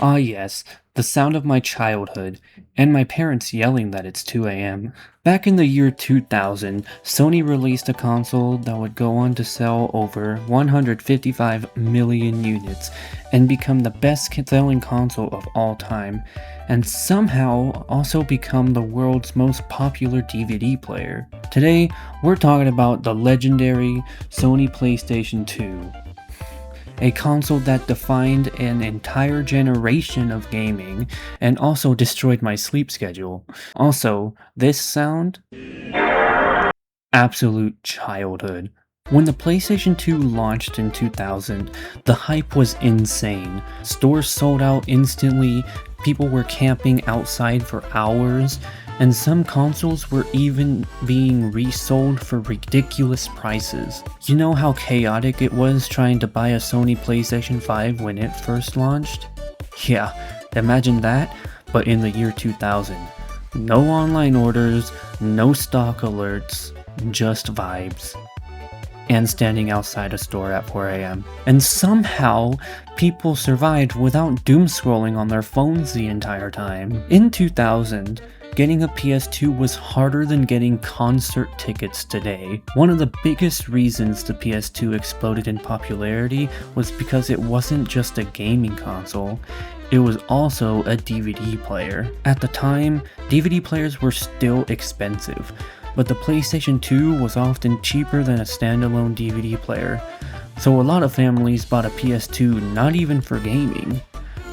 Ah yes, the sound of my childhood, and my parents yelling that it's 2 a.m. Back in the year 2000, Sony released a console that would go on to sell over 155 million units and become the best selling console of all time, and somehow also become the world's most popular DVD player. Today, we're talking about the legendary Sony PlayStation 2. A console that defined an entire generation of gaming and also destroyed my sleep schedule. Also, this sound? Absolute childhood. When the PlayStation 2 launched in 2000, the hype was insane. Stores sold out instantly, people were camping outside for hours, and some consoles were even being resold for ridiculous prices. You know how chaotic it was trying to buy a Sony PlayStation 5 when it first launched? Yeah, imagine that, but in the year 2000. No online orders, no stock alerts, just vibes. And standing outside a store at 4 a.m. And somehow, people survived without doom scrolling on their phones the entire time. In 2000, getting a PS2 was harder than getting concert tickets today. One of the biggest reasons the PS2 exploded in popularity was because it wasn't just a gaming console, it was also a DVD player. At the time, DVD players were still expensive, but the PlayStation 2 was often cheaper than a standalone DVD player, so a lot of families bought a PS2 not even for gaming,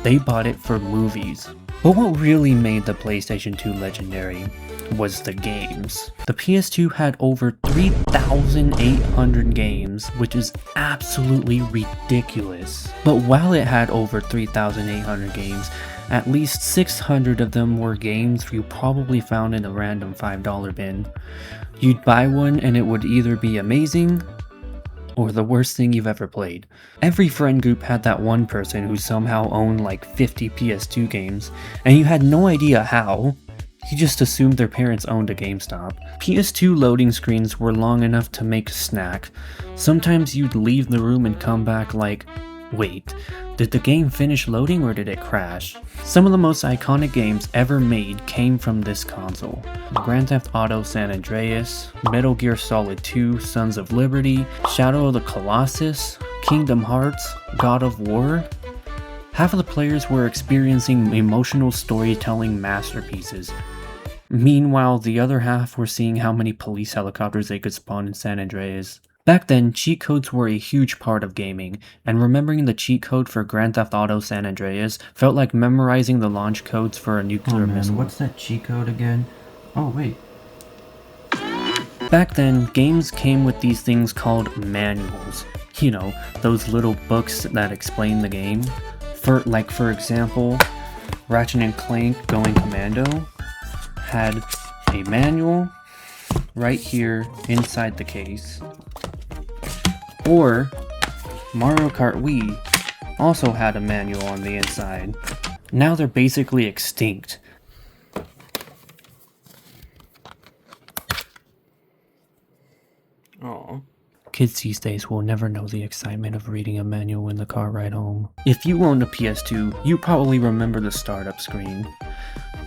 they bought it for movies. But what really made the PlayStation 2 legendary was the games. The PS2 had over 3,800 games, which is absolutely ridiculous. But while it had over 3,800 games, at least 600 of them were games you probably found in a random $5 bin. You'd buy one and it would either be amazing or the worst thing you've ever played. Every friend group had that one person who somehow owned like 50 PS2 games, and you had no idea how. You just assumed their parents owned a GameStop. PS2 loading screens were long enough to make a snack. Sometimes you'd leave the room and come back like, wait, did the game finish loading or did it crash? Some of the most iconic games ever made came from this console. Grand Theft Auto San Andreas, Metal Gear Solid 2 Sons of Liberty, Shadow of the Colossus, Kingdom Hearts, God of War. Half of the players were experiencing emotional storytelling masterpieces. Meanwhile, the other half were seeing how many police helicopters they could spawn in San Andreas. Back then, cheat codes were a huge part of gaming, and remembering the cheat code for Grand Theft Auto San Andreas felt like memorizing the launch codes for a nuclear missile. What's that cheat code again? Oh wait. Back then, games came with these things called manuals. You know, those little books that explain the game. For example, Ratchet & Clank Going Commando had a manual right here inside the case. Or Mario Kart Wii also had a manual on the inside. Now they're basically extinct. Aww. Kids these days will never know the excitement of reading a manual in the car ride home. If you owned a PS2, you probably remember the startup screen.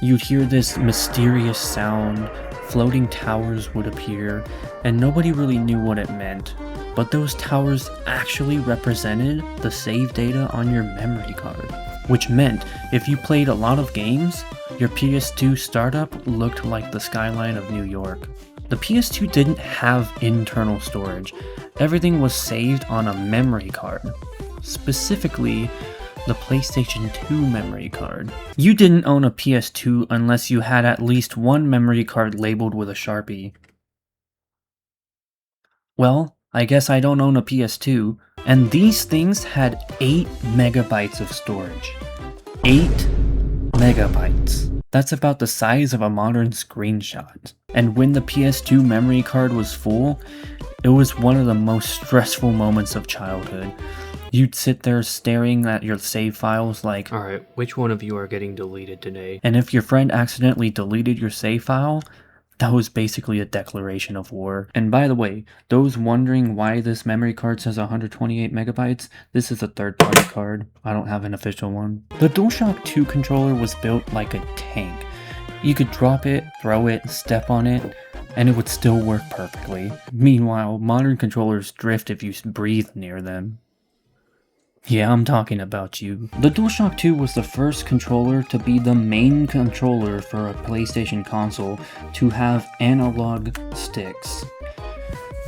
You'd hear this mysterious sound, floating towers would appear, and nobody really knew what it meant. But those towers actually represented the save data on your memory card. Which meant, if you played a lot of games, your PS2 startup looked like the skyline of New York. The PS2 didn't have internal storage. Everything was saved on a memory card. Specifically, the PlayStation 2 memory card. You didn't own a PS2 unless you had at least one memory card labeled with a Sharpie. Well, I guess I don't own a PS2, and these things had 8 megabytes of storage. 8 megabytes. That's about the size of a modern screenshot. And when the PS2 memory card was full, it was one of the most stressful moments of childhood. You'd sit there staring at your save files like, alright, which one of you are getting deleted today? And if your friend accidentally deleted your save file, That was basically a declaration of war. And by the way, those wondering why this memory card says 128 megabytes, this is a third-party card. I don't have an official one. The DualShock 2 controller was built like a tank. You could drop it, throw it, step on it, and it would still work perfectly. Meanwhile, modern controllers drift if you breathe near them. Yeah, I'm talking about you. The DualShock 2 was the first controller to be the main controller for a PlayStation console to have analog sticks.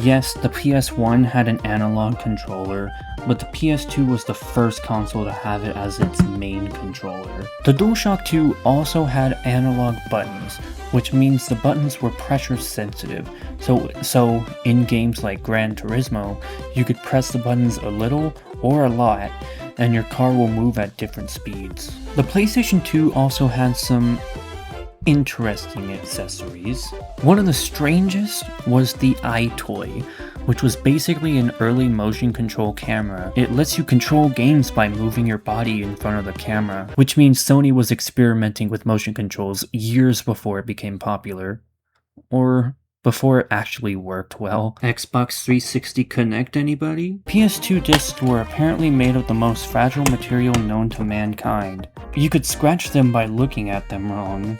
Yes, the PS1 had an analog controller, but the PS2 was the first console to have it as its main controller. The DualShock 2 also had analog buttons, which means the buttons were pressure sensitive, so in games like Gran Turismo, you could press the buttons a little or a lot, and your car will move at different speeds. The PlayStation 2 also had some interesting accessories. One of the strangest was the iToy, which was basically an early motion control camera. It lets you control games by moving your body in front of the camera, which means Sony was experimenting with motion controls years before it became popular. Or before it actually worked well. Xbox 360 Connect, anybody? PS2 discs were apparently made of the most fragile material known to mankind. You could scratch them by looking at them wrong.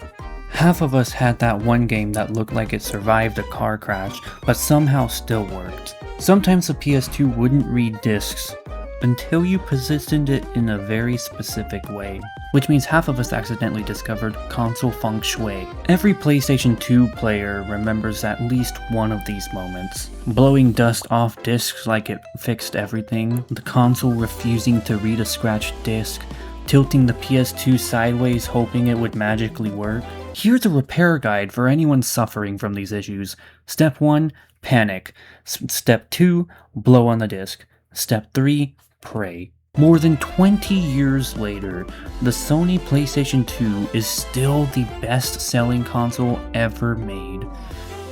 Half of us had that one game that looked like it survived a car crash, but somehow still worked. Sometimes the PS2 wouldn't read discs until you positioned it in a very specific way, which means half of us accidentally discovered console feng shui. Every PlayStation 2 player remembers at least one of these moments. Blowing dust off discs like it fixed everything, the console refusing to read a scratched disc, tilting the PS2 sideways hoping it would magically work. Here's a repair guide for anyone suffering from these issues. Step 1, panic. Step 2, blow on the disc. Step 3, pray. More than 20 years later, the Sony PlayStation 2 is still the best-selling console ever made.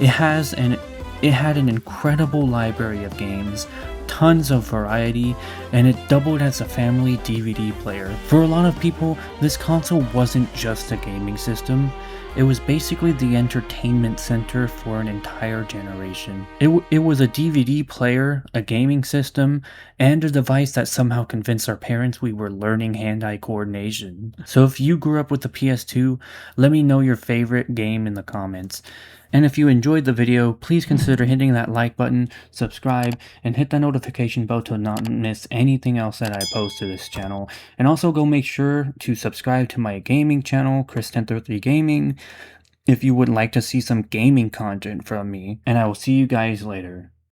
It had an incredible library of games, tons of variety, and it doubled as a family DVD player. For a lot of people, this console wasn't just a gaming system. It was basically the entertainment center for an entire generation. It was a DVD player, a gaming system, and a device that somehow convinced our parents we were learning hand-eye coordination. So if you grew up with the PS2, let me know your favorite game in the comments. And if you enjoyed the video, please consider hitting that like button, subscribe, and hit that notification bell to not miss anything else that I post to this channel. And also go make sure to subscribe to my gaming channel, Chris1033 Gaming, if you would like to see some gaming content from me. And I will see you guys later.